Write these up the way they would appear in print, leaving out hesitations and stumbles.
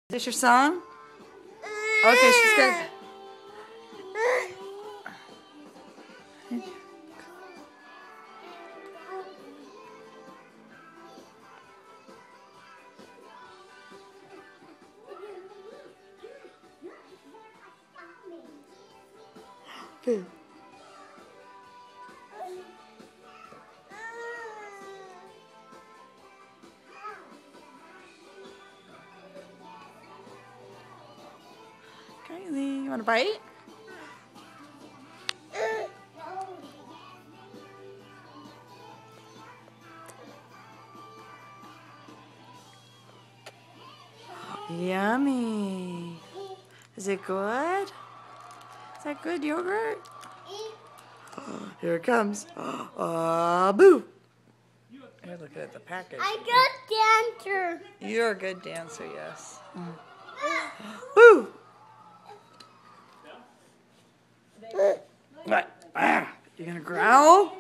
Is this your song? Okay, she's good. Good. Kylie, you want a bite? Yummy. Is it good? Is that good yogurt? Here it comes. Boo. You're looking at the package. I'm a good dancer. You're a good dancer, yes. Boo. What? You gonna growl?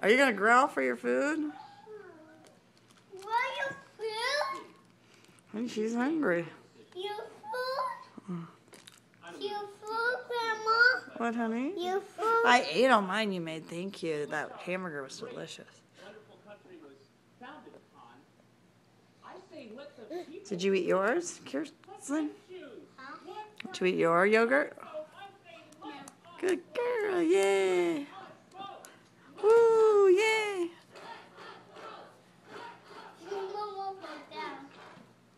Are you gonna growl for your food? What your food? Hey, she's hungry. Your food? Your food, Grandma? What, honey? Your food? I ate all mine you made. Thank you. That hamburger was delicious. Did you eat yours, Kirsten? Did you eat your yogurt? Good girl, yay! Woo, yay!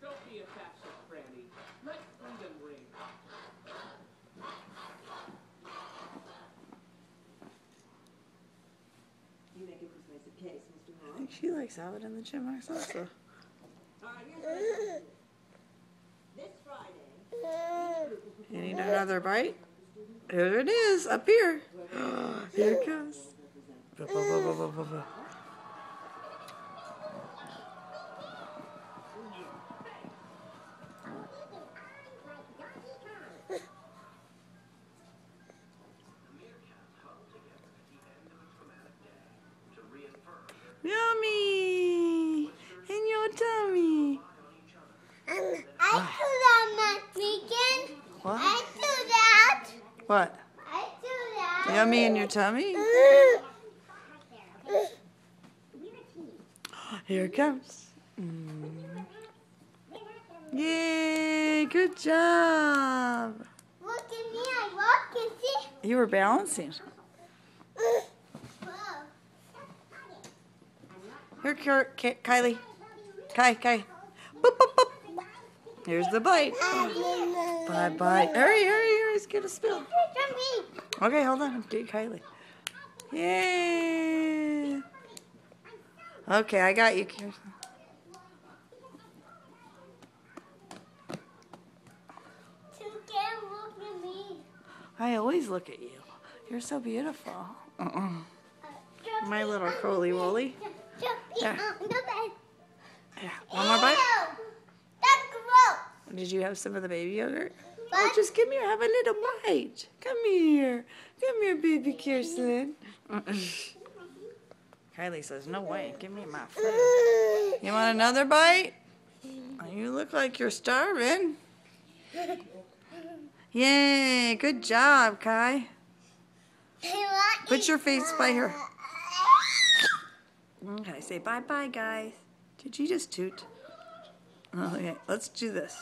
Don't be a fascist, Franny. Let freedom ring. You make a persuasive case, Mr. I Hall. think she likes having in the Chipmunks also. This Friday, You need another bite? Here it is, up here. Here it goes. Yummy! In your tummy. I do that next weekend. What? I do that. What? I do that. Yummy in your tummy? Here it comes. Yay! Good job. Look at me. I walk and see. You were balancing. Here, Kylie. Kai. Boop, boop, boop. Here's the bite. Bye. Hurry. He's gonna spill. Okay, hold on. Get Kylie. Yay. Okay, I got you, Kirsten. Look at me. I always look at you. You're so beautiful. My little Coley Woolly. Yeah. Yeah. One more bite? That's gross. Did you have some of the baby yogurt? What? Oh, just give me, have a little bite. Come here, baby Kirsten. Kylie says, no way, give me my food. You want another bite? You look like you're starving. Yay, good job, Kai. Put your face by her. Okay, say bye-bye, guys. Did you just toot? Okay, let's do this.